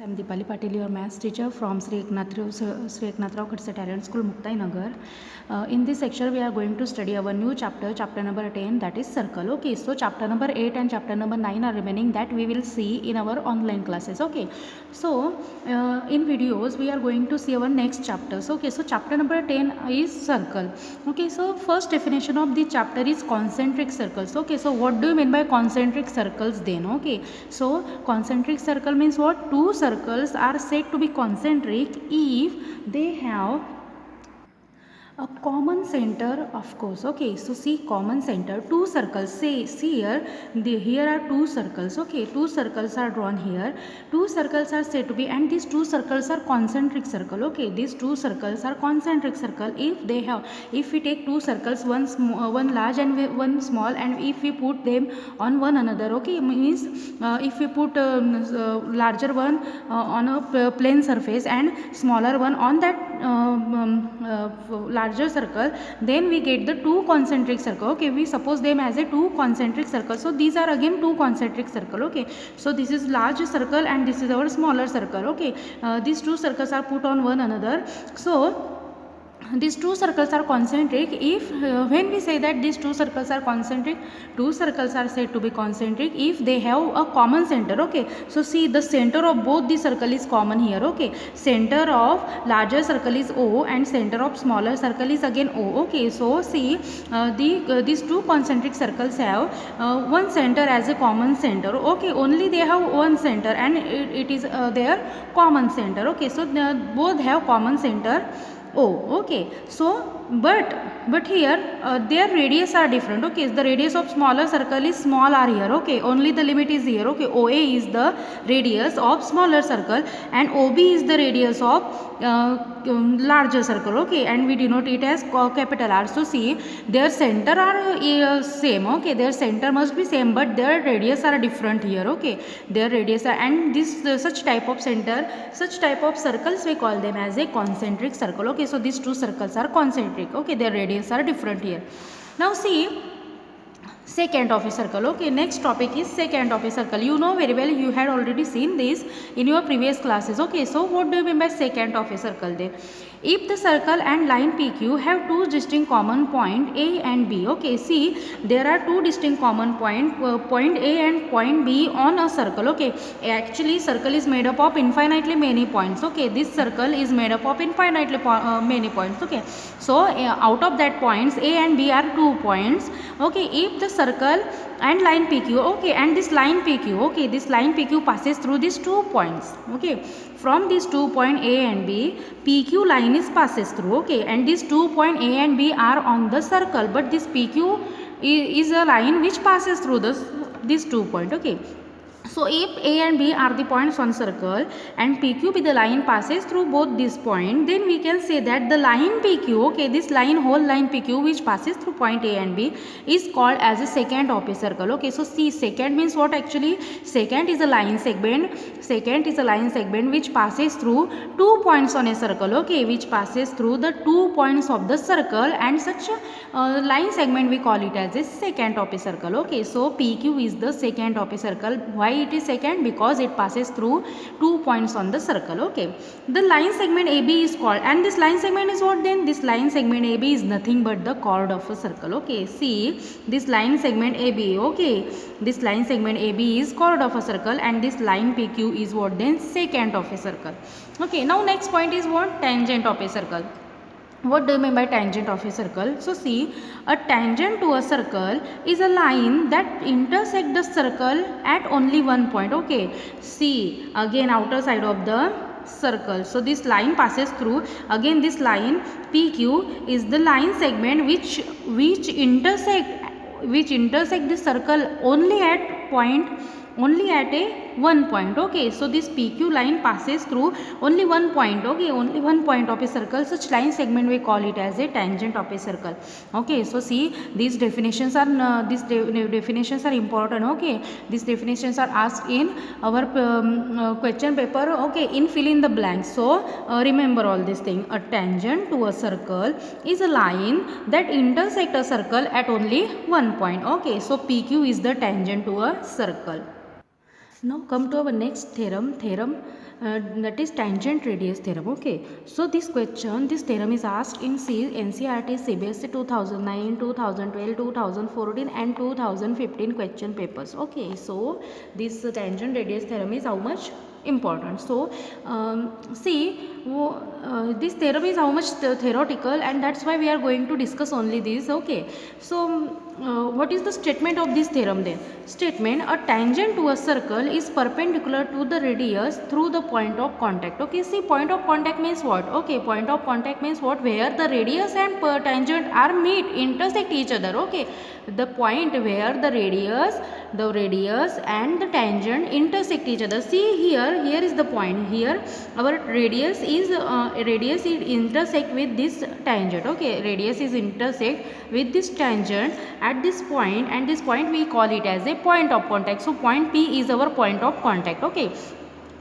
I'm Deepali Patil, your maths teacher from Sri Eknath Rao Khadse Talent School, Muktai Nagar. In this section, we are going to study our new chapter, chapter number 10, that is circle. Okay, so chapter number 8 and chapter number 9 are remaining, that we will see in our online classes. Okay, so in videos, we are going to see our next chapters. Okay, so chapter number 10 is circle. Okay, so first definition of the chapter is concentric circles. Okay, so what do you mean by concentric circles then? Okay, so concentric circle means what? Two circles are said to be concentric if they have a common center, of course. Okay, so see, common center, two circles. See here, here are two circles. Okay, two circles are drawn here. Two circles are said to be, and these two circles are concentric circle. Okay, these two circles are concentric circle if they have, if we take two circles, one large and one small, and if we put them on one another. Okay, means if we put larger one on a plane surface and smaller one on that larger circle, then we get the two concentric circle. Okay, we suppose them as a two concentric circle. So these are again two concentric circle. Okay, so this is large circle and this is our smaller circle. Okay, these two circles are put on one another. So these two circles are concentric if when we say that these two circles are concentric, two circles are said to be concentric if they have a common center. Okay, so see, the center of both the circle is common here. Okay, center of larger circle is O and center of smaller circle is again O. Okay, so see, these two concentric circles have one center as a common center. Okay, only they have one center and it is their common center. Okay, so both have common center. Oh, okay. So, but here their radius are different. Okay, the radius of smaller circle is small r here. Okay, only the limit is here. Okay, OA is the radius of smaller circle and OB is the radius of larger circle. Okay, and we denote it as capital R. So see, their center are same. Okay, their center must be same, but their radius are different here. Okay, their radius are, and this such type of center, such type of circles, we call them as a concentric circle. Okay, so these two circles are concentric. Okay, their radius are different here. Now see, secant of a circle. Okay, next topic is secant of a circle. You know very well, you had already seen this in your previous classes. Okay, so what do you mean by secant of a circle there? If the circle and line PQ have two distinct common point A and B. Okay, see, there are two distinct common point A and point B on a circle. Okay, actually circle is made up of infinitely many points. Okay, this circle is made up of infinitely many points. Okay, so out of that points A and B are 2 points. Okay, if the circle and line PQ, okay, and this line PQ, okay, this line PQ passes through these 2 points. Okay, from these 2 point A and B, PQ line is passes through. Okay, and these 2 point A and B are on the circle, but this PQ is a line which passes through this 2 point. Okay, so if A and B are the points on circle and PQ be the line passes through both these points, then we can say that the line PQ, okay, this line, whole line PQ which passes through point A and B is called as a secant of a circle. Okay, so see, secant means what actually? Secant is a line segment. Secant is a line segment which passes through 2 points on a circle. Okay, which passes through the 2 points of the circle, and such a line segment we call it as a secant of a circle. Okay, so PQ is the secant of a circle. Why it is secant? Because it passes through 2 points on the circle. Okay, the line segment AB is called, and this line segment is what then? This line segment AB is nothing but the chord of a circle. Okay, see, this line segment AB, okay, this line segment AB is chord of a circle, and this line PQ is what then? Secant of a circle. Okay, now next point is what? Tangent of a circle. What do you mean by tangent of a circle? So see, a tangent to a circle is a line that intersects the circle at only one point. Okay, see, again outer side of the circle. So this line passes through, again this line PQ is the line segment which intersect the circle only at a one point. Okay, so this PQ line passes through only one point. Okay, only one point of a circle. Such line segment we call it as a tangent of a circle. Okay, so see, these definitions are definitions are important. Okay, these definitions are asked in our question paper. Okay, in fill in the blanks. So remember all these things. A tangent to a circle is a line that intersect a circle at only one point. Okay, so PQ is the tangent to a circle. Now come to our next theorem, that is tangent radius theorem. Okay, so this theorem is asked in NCERT CBSE 2009, 2012, 2014 and 2015 question papers. Okay, so this tangent radius theorem is how much important. So this theorem is how much theoretical, and that's why we are going to discuss only this. Okay, so what is the statement of this theorem then? Statement: a tangent to a circle is perpendicular to the radius through the point of contact. Okay, see, point of contact means what? Okay, point of contact means what? Where the radius and tangent are intersect each other. Okay, the point where the radius and the tangent intersect each other. See here is the point. Here our radius is intersect with this tangent. Okay, radius is intersect with this tangent at this point, and this point we call it as a point of contact. So point P is our point of contact. Okay,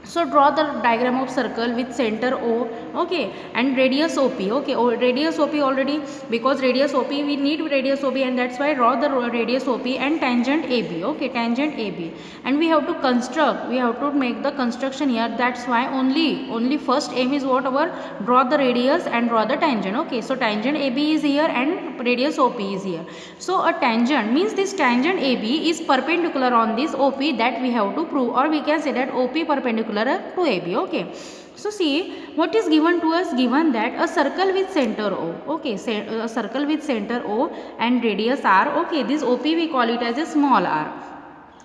so draw the diagram of circle with center O, okay, and radius OP. Okay, radius OP already, because radius OP we need radius OP, and that's why draw the radius OP and tangent AB. Okay, tangent AB, and we have to make the construction here. That's why only first aim is what? Our draw the radius and draw the tangent. Okay, so tangent AB is here and radius OP is here. So a tangent means this tangent AB is perpendicular on this OP, that we have to prove, or we can say that OP perpendicular to AB. Okay, so see what is given to us. Given that a circle with center O. Okay, a circle with center O and radius R. Okay, this OP we call it as a small r,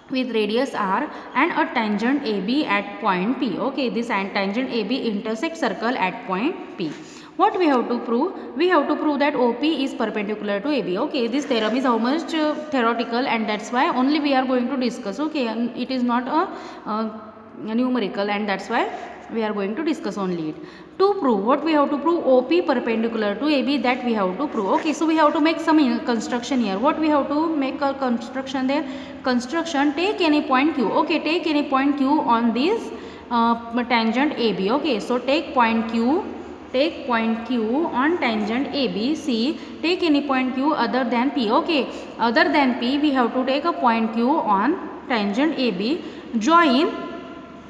with radius r, and a tangent AB at point P. Okay, this tangent AB intersects circle at point P. What we have to prove? We have to prove that OP is perpendicular to AB. Okay, this theorem is how much theoretical, and that's why only we are going to discuss. Okay, and it is not a numerical, and that's why we are going to discuss only it. To prove, what we have to prove? OP perpendicular to AB, that we have to prove. Okay, so we have to make some construction here. What we have to make a construction there? Construction, take any point Q. Okay, take any point Q on this tangent AB. Okay, so take point Q on tangent AB. C, take any point Q other than P. Okay, other than P we have to take a point Q on tangent AB. Join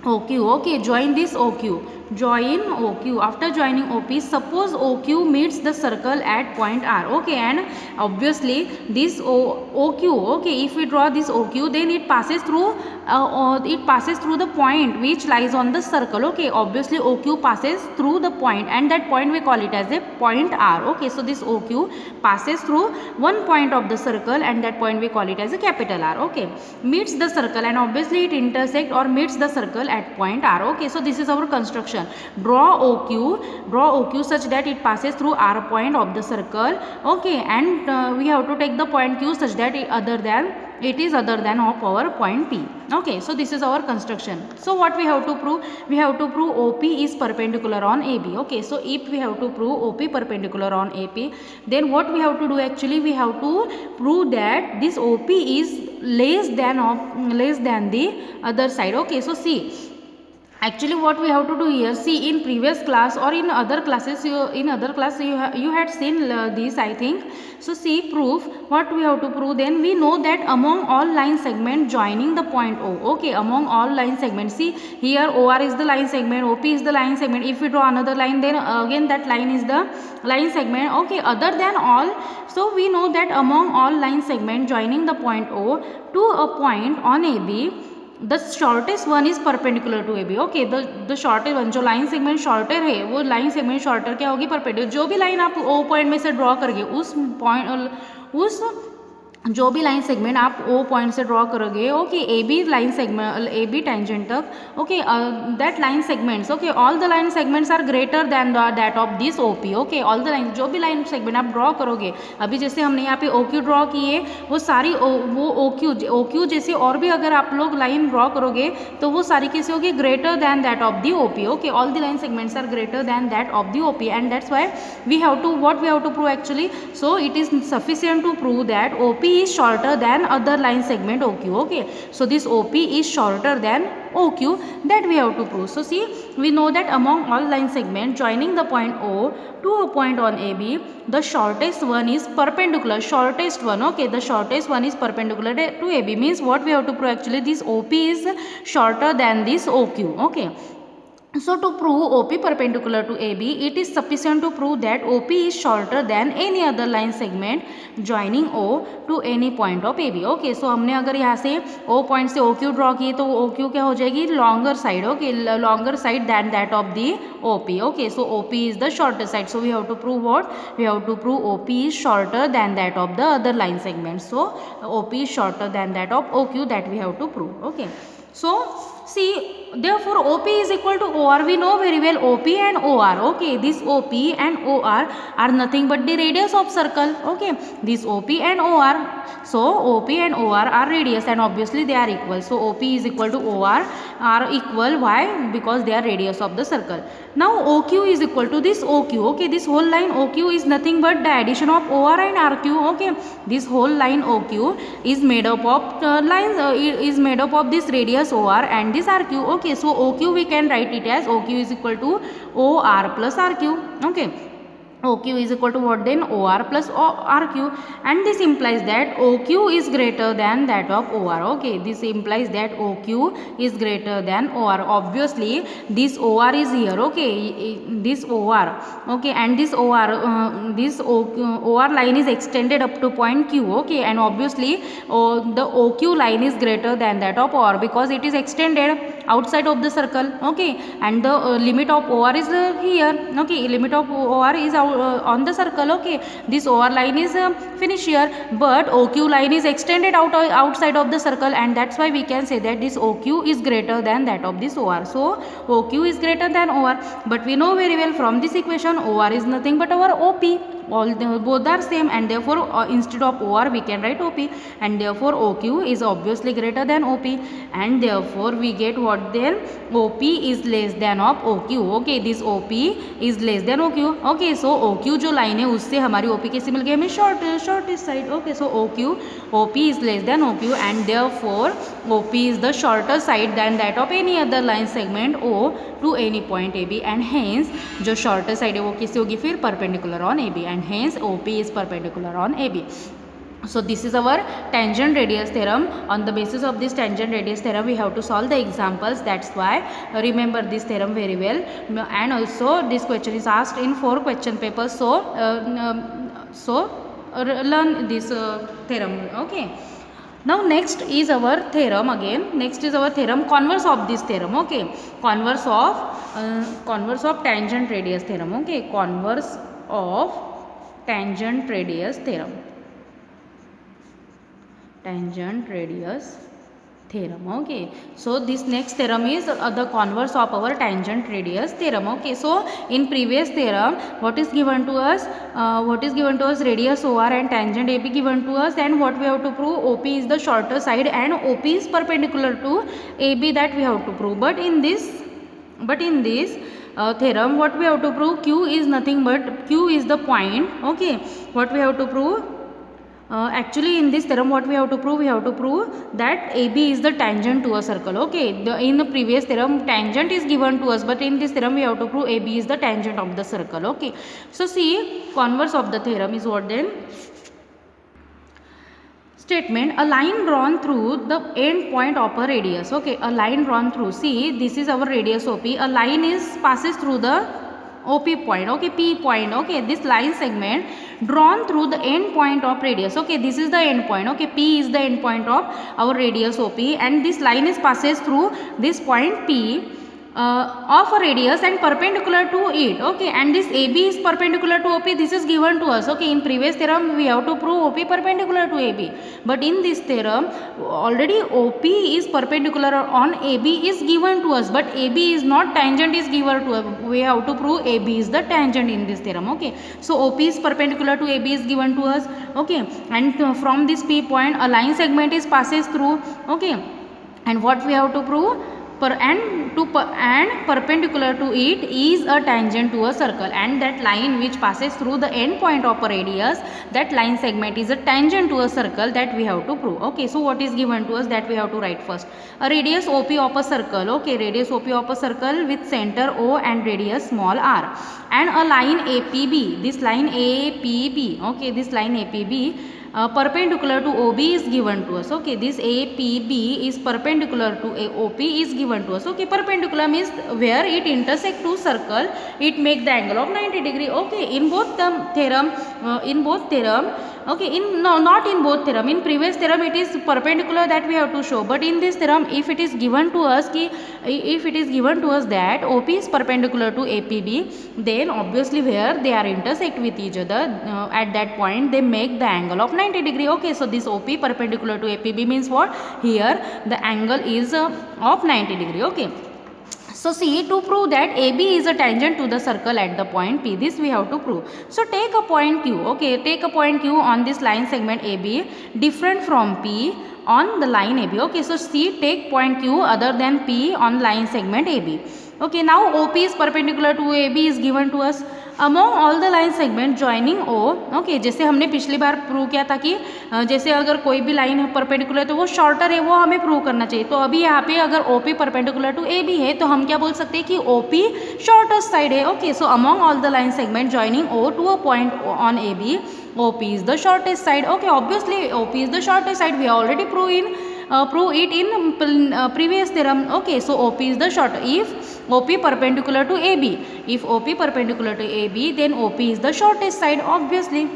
OQ. Okay, join this OQ. Join OQ. After joining OP, suppose OQ meets the circle at point R. Okay, and obviously this OQ. Okay, if we draw this OQ, then it passes through the point which lies on the circle. Okay, obviously OQ passes through the point, and that point we call it as a point R. Okay, so this OQ passes through one point of the circle, and that point we call it as a capital R. Okay, meets the circle, and obviously it intersect or meets the circle at point R. Okay, so this is our construction. Draw OQ such that it passes through R point of the circle. Okay, and we have to take the point Q such that it is other than of our point P. Okay, so this is our construction. So what we have to prove? We have to prove OP is perpendicular on AB. Okay, so if we have to prove OP perpendicular on AP, then what we have to do? Actually, we have to prove that this OP is less than the other side. Okay, so see, actually what we have to do here, see, in previous class or in other classes, you had seen this, I think. So see, proof, what we have to prove? Then we know that among all line segment joining the point O. Okay, among all line segments, see here OR is the line segment, OP is the line segment. If we draw another line, then again that line is the line segment. Okay, other than all, so we know that among all line segment joining the point O to a point on AB, the shortest one is perpendicular to AB. Okay, the shortest one, जो line segment shorter है, वो line segment shorter क्या होगी? Perpendicular. जो भी line आप O point में से ड्रॉ करोगे, उस जो भी लाइन सेगमेंट आप O पॉइंट से ड्रॉ करोगे, ओके, ए बी टेंजेंट तक, okay, that line segments, okay, all the line segments are greater than that of this OP. Okay, all the line, जो भी लाइन सेगमेंट आप draw करोगे, अभी जैसे हमने यहाँ पे OQ ड्रॉ किए, वो सारी वो OQ जैसे और भी अगर आप लोग लाइन ड्रॉ करोगे, तो वो सारी कैसे होगी? Greater than that of the OP. Okay, all the line segments are greater than that of the OP, and that's why we have to prove actually. So it is sufficient to prove that OP is shorter than other line segment OQ. Okay, so this OP is shorter than OQ, that we have to prove. So see, we know that among all line segments joining the point O to a point on AB, the shortest one is perpendicular. Shortest one, okay, the shortest one is perpendicular to AB. Means what we have to prove, actually this OP is shorter than this OQ. Okay. So to prove OP perpendicular to AB, it is sufficient to prove that OP is shorter than any other line segment joining O to any point of AB. Okay, so हमने अगर यहाँ से O point से OQ draw की तो OQ क्या हो जाएगी, longer side. Okay, longer side than that of the OP. Okay, so OP is the shorter side. So we have to prove what? We have to prove OP is shorter than that of the other line segments. So OP is shorter than that of OQ, that we have to prove. Okay. So see, therefore OP is equal to OR. We know very well OP and OR. Okay, this OP and OR are nothing but the radius of circle. Okay, this OP and OR. So OP and OR are radius, and obviously they are equal. So OP is equal to OR are equal. Why? Because they are radius of the circle. Now OQ is equal to this OQ. Okay, this whole line OQ is nothing but the addition of OR and RQ. Okay, this whole line OQ is made up of lines is made up of this radius OR and this RQ. Okay, so OQ we can write it as OQ is equal to OR plus RQ. Okay, OQ is equal to what then? OR plus RQ, and this implies that OQ is greater than that of OR. Okay, this implies that OQ is greater than OR. Obviously this OR is here. Okay, this OR. Okay, and this OR OR line is extended up to point Q. Okay, and obviously the OQ line is greater than that of OR because it is extended outside of the circle. Okay, and the limit of OR is here. Okay, limit of OR is on the circle. Okay, this OR line is finished here, but OQ line is extended outside of the circle, and that's why we can say that this OQ is greater than that of this OR. So OQ is greater than OR, but we know very well from this equation OR is nothing but our OP. Both are same, and therefore instead of OR we can write OP, and therefore OQ is obviously greater than OP, and therefore we get what then? OP is less than of OQ. Okay, this OP is less than OQ. Okay, so OQ जो line है उससे हमारी OP कैसे मिल गई हमें? shortest side. Okay, so OP is less than OQ, and therefore OP is the shorter side than that of any other line segment O to any point AB, and hence जो shorter side है वो किससे होगी फिर? perpendicular on AB, and hence OP is perpendicular on AB. So this is our tangent radius theorem. On the basis of this tangent radius theorem we have to solve the examples. That's why remember this theorem very well, and also this question is asked in 4 question papers. So learn this theorem. Okay. Now next is our theorem again. Next is our theorem converse of this theorem. Okay, converse of tangent radius theorem. Okay, converse of tangent radius theorem. Tangent radius theorem. Okay, so this next theorem is the converse of our tangent radius theorem. Okay, so in previous theorem what is given to us? Radius OR and tangent AB given to us, and what we have to prove? OP is the shorter side and OP is perpendicular to AB, that we have to prove. But in this theorem what we have to prove? Q is nothing but Q is the point. Okay, what we have to prove? Actually in this theorem what we have to prove? We have to prove that AB is the tangent to a circle. Okay, in the previous theorem tangent is given to us, but in this theorem we have to prove AB is the tangent of the circle. Okay, so see, converse of the theorem is what then? Statement: a line drawn through the end point of a radius. Okay, a line drawn through, see this is our radius OP, a line passes through the OP point. Okay, P point. Okay, this line segment drawn through the end point of radius. Okay, this is the end point. Okay, P is the end point of our radius OP, and this line passes through this point P of a radius and perpendicular to it. Okay, and this AB is perpendicular to OP. This is given to us. Okay, in previous theorem we have to prove OP perpendicular to AB, but in this theorem already OP is perpendicular on AB is given to us, but AB is not, tangent is given to us. We have to prove AB is the tangent in this theorem. Okay, so OP is perpendicular to AB is given to us. Okay, and from this P point a line segment passes through. Okay, and what we have to prove? and perpendicular to it is a tangent to a circle, and that line which passes through the end point of a radius, that line segment is a tangent to a circle, that we have to prove. Okay, so what is given to us, that we have to write first. A radius OP of a circle, okay, radius OP of a circle with center O and radius small r, and a line APB, this line APB, okay, this line APB perpendicular to OB is given to us. Okay, this APB is perpendicular to OP is given to us. Okay, perpendicular means where it intersect to circle, it make the angle of 90 degree. Okay, in both the theorem, okay, not in both theorem, in previous theorem it is perpendicular that we have to show, but in this theorem if it is given to us that OP is perpendicular to APB, then obviously where they are intersect with each other, at that point they make the angle of 90 degree. Okay, so this OP perpendicular to APB means what, here the angle is of 90 degree. Okay, so see, to prove that AB is a tangent to the circle at the point P, this we have to prove. So take a point Q, okay, take a point Q on this line segment AB different from P on the line AB. Okay, so see, take point Q other than P on line segment AB. Okay, now OP is perpendicular to AB is given to us. Among all the line segment joining O, okay, जैसे हमने पिछली बार prove किया था कि जैसे अगर कोई भी लाइन है परपेंडिकुलर तो वो शॉर्टर है, वो हमें प्रूव करना चाहिए. तो अभी यहाँ पे अगर OP परपेंडिकुलर टू AB है तो हम क्या बोल सकते हैं कि OP शॉर्टेस्ट साइड है. Okay, so among all the line segment joining O to a point on AB, OP is the shortest side. Okay, obviously OP is the shortest side, we already prove it in previous theorem. Okay, so OP is the short, if OP perpendicular to AB, if OP perpendicular to AB, then OP is the shortest side obviously,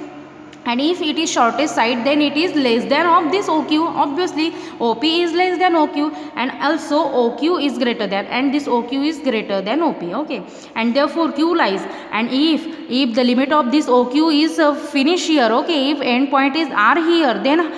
and if it is shortest side then it is less than of this OQ. Obviously OP is less than OQ, and also OQ is greater than, and this OQ is greater than OP. Okay, and therefore Q lies, and if the limit of this OQ is finish here, okay, if end point is R here, then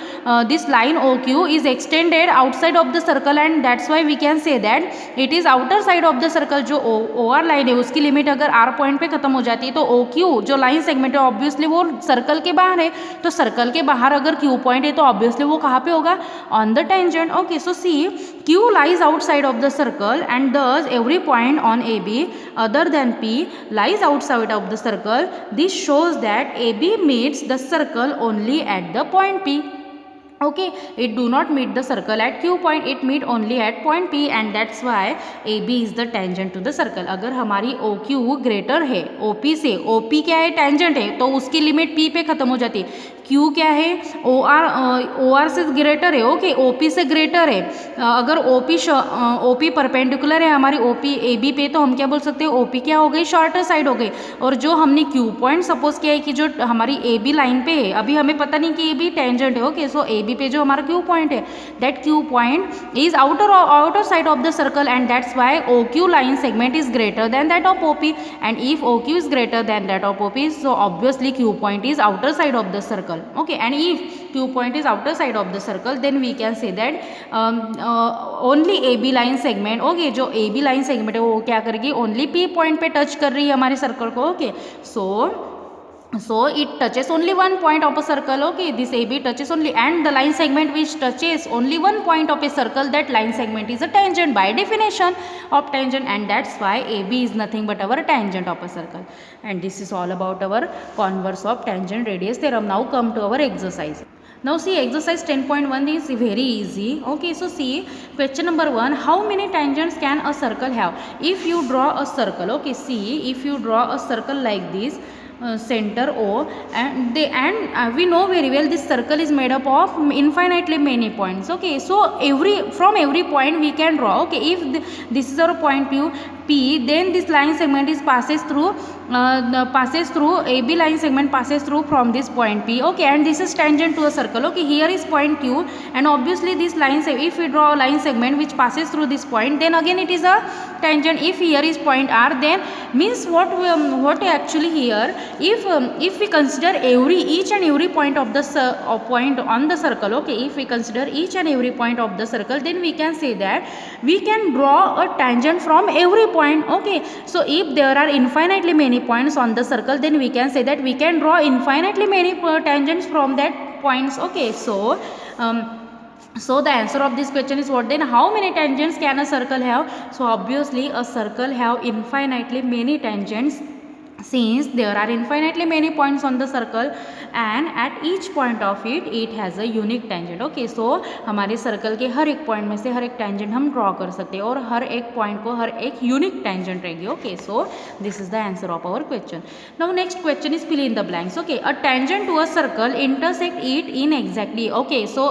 this line OQ is extended outside of the circle, and that's why we can say that it is outer side of the circle. जो OR line है उसकी limit अगर R point पे खत्म हो जाती है तो OQ जो लाइन सेगमेंट है ऑब्वियसली वो सर्कल के बाहर है, तो सर्कल के बाहर अगर Q पॉइंट है तो ऑब्वियसली वो कहाँ पे होगा, on the tangent. Okay, so see, Q lies outside of the circle, and thus every point on AB other than P lies outside of the circle. This shows that AB meets the circle only at the point P. Okay, it do not meet the circle at Q point, it meet only at point P, and that's why AB is the tangent to the circle. अगर हमारी OQ greater है OP से, OP क्या है, tangent है, तो उसकी limit P पे खत्म हो जाती है. Q क्या है, OR से ग्रेटर है. ओके, OP से ग्रेटर है. अगर OP परपेंडिकुलर है हमारी OP AB पे, तो हम क्या बोल सकते हैं, OP क्या हो गई, शॉर्टर साइड हो गई. और जो हमने Q पॉइंट सपोज किया है कि जो हमारी AB लाइन पे है, अभी हमें पता नहीं कि AB टेंजेंट है. ओके, सो AB पे जो हमारा Q पॉइंट है, that Q point is outer side of the circle, and that's why OQ line segment is greater than that of OP, and if OQ is greater than that of OP, so obviously Q point is outer side of the circle. Okay, and if Q point is outer side of the circle, then we can say that only AB line segment, okay, जो AB line segment है वो क्या करेगी, only P point पे touch कर रही है हमारे सर्कल को. Okay, so it touches only one point of a circle. Okay, this AB touches only, and the line segment which touches only one point of a circle, that line segment is a tangent by definition of tangent, and that's why AB is nothing but our tangent of a circle. And this is all about our converse of tangent radius theorem. Now come to our exercise. Now see, exercise 10.1 is very easy. Okay, so see, question number 1, how many tangents can a circle have? If you draw a circle, okay, see, if you draw a circle like this, center O, and we know very well this circle is made up of infinitely many points. Okay, so from every point we can draw. Okay, if this is our point P, then this line segment is passes through AB line segment passes through from this point P. Okay, and this is tangent to a circle. Okay, here is point Q, and obviously this line, if we draw a line segment which passes through this point, then again it is a tangent. If here is point R, then means what actually here, if we consider each and every point of the point on the circle, okay, if we consider each and every point of the circle, then we can say that we can draw a tangent from every point. Okay, so if there are infinitely many points on the circle, then we can say that we can draw infinitely many tangents from that points. Okay, so So the answer of this question is what then? How many tangents can a circle have? So obviously a circle have infinitely many tangents, since there are infinitely many points on the circle and at each point of it has a unique tangent. Okay, so हमारे circle के हर एक point में से हर एक tangent हम draw कर सकते हैं और हर एक पॉइंट को हर एक यूनिक tangent रहेगी. Okay, so this is the answer of our question. Now next question is fill in the blanks. Okay, a tangent to a circle intersect it in exactly. Okay, so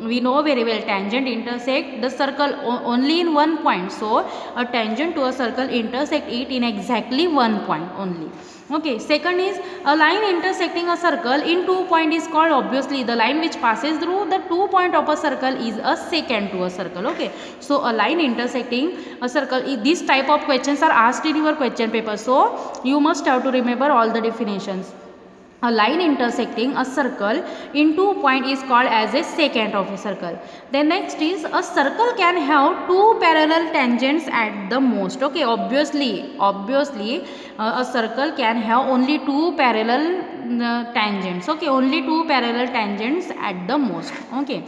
we know very well tangent intersect the circle only in one point. So a tangent to a circle intersect it in exactly one point only. Okay, second is a line intersecting a circle in 2 point is called, obviously the line which passes through the 2 point of a circle is a secant to a circle. Okay, so a line intersecting a circle, these type of questions are asked in your question paper, so you must have to remember all the definitions. A line intersecting a circle in 2 point is called as a secant of a circle. Then next is a circle can have 2 parallel tangents at the most. Okay, obviously a circle can have only 2 parallel tangents. Okay, only 2 parallel tangents at the most. Okay.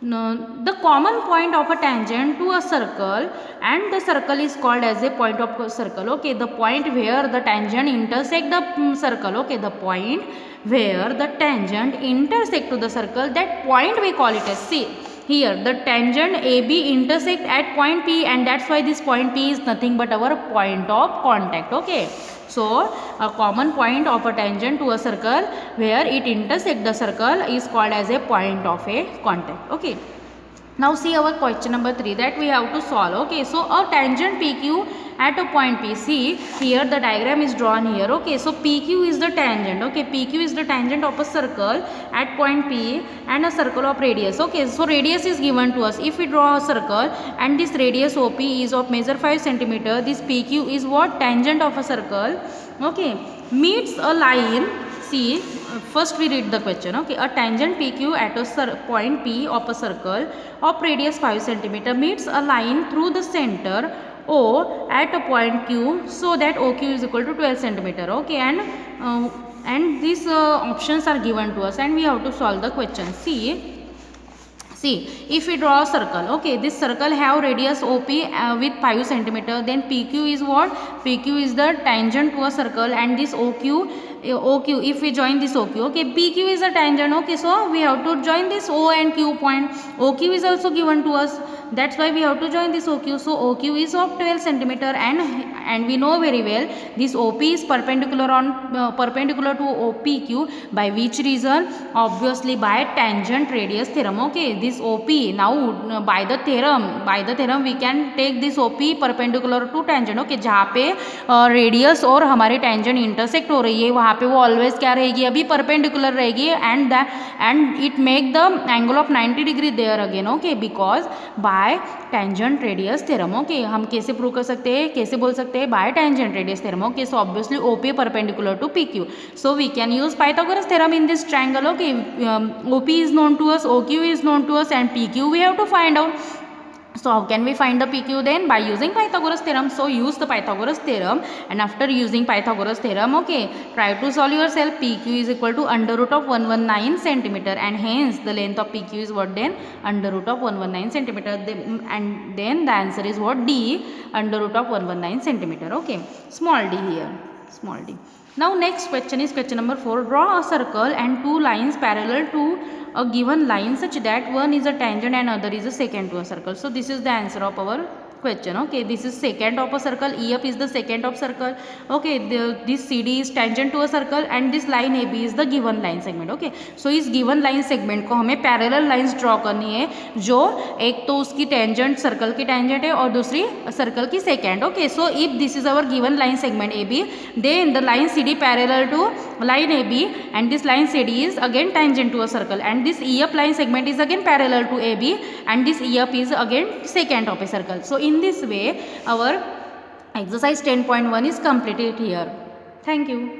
Now, the common point of a tangent to a circle and the circle is called as a point of a circle. Okay, the point where the tangent intersect the circle. Okay, the point where the tangent intersect to the circle, that point we call it as, see here the tangent AB intersect at point P, and that's why this point P is nothing but our point of contact. Okay, so a common point of a tangent to a circle where it intersect the circle is called as a point of a contact. Okay, now see our question number 3 that we have to solve. Okay, so a tangent PQ at a point P. See here the diagram is drawn here. Okay, so PQ is the tangent. Okay, PQ is the tangent of a circle at point P and a circle of radius. Okay, so radius is given to us. If we draw a circle and this radius OP is of measure 5 centimeter, this PQ is what? Tangent of a circle. Okay, meets a line. See, first we read the question. Okay, a tangent PQ at a point P of a circle of radius 5 centimeter meets a line through the center O at a point Q, so that OQ is equal to 12 centimeter. Okay, and these options are given to us and we have to solve the question. See, if we draw a circle, okay, this circle have radius OP with 5 centimeter, then PQ is what? PQ is the tangent to a circle, and this OQ, if we join this OQ, okay, PQ is a tangent. Okay, so we have to join this O and Q point. OQ is also given to us, that's why we have to join this OQ. So OQ is of 12 centimeter, and we know very well this OP is perpendicular to OPQ. By which reason? Obviously by tangent radius theorem. Okay, this OP, now by the theorem we can take this OP perpendicular to tangent. Okay, जहाँ पे radius और हमारे tangent intersect हो रही है वहाँ पे वो always क्या रहेगी? अभी perpendicular रहेगी, and it make the angle of 90 degree there again. Okay, because by tangent radius theorem. Okay, हम कैसे प्रूव कर सकते हैं? कैसे बोल सकते हैं? By tangent radius theorem. Okay, so obviously OP perpendicular to PQ. So we can use Pythagoras theorem in this triangle. Okay, OP is known to us, OQ is known to us, and PQ we have to find out. So how can we find the PQ then? By using Pythagoras theorem. So use the Pythagoras theorem, and after using Pythagoras theorem, okay, try to solve yourself. PQ is equal to under root of 119 centimeter, and hence the length of PQ is what then? Under root of 119 centimeter, and then the answer is what? D, under root of 119 centimeter. Okay, small d here, small d. Now next question is question number 4. Draw a circle and 2 lines parallel to a given line such that one is a tangent and other is a secant to a circle. So this is the answer of our question. Okay, this is secant of a circle, EF is the secant of circle. Okay, this CD is tangent to a circle, and this line AB is the given line segment. Okay, so इस given line segment को हमें parallel lines draw करनी है, जो एक तो उसकी tangent circle की tangent है और दूसरी circle की secant. Okay, so if this is our given line segment AB, then the line CD parallel to line AB, and this line CD is again tangent to a circle, and this EF line segment is again parallel to AB, and this EF is again secant of a circle. So in this way our exercise 10.1 is completed here. Thank you.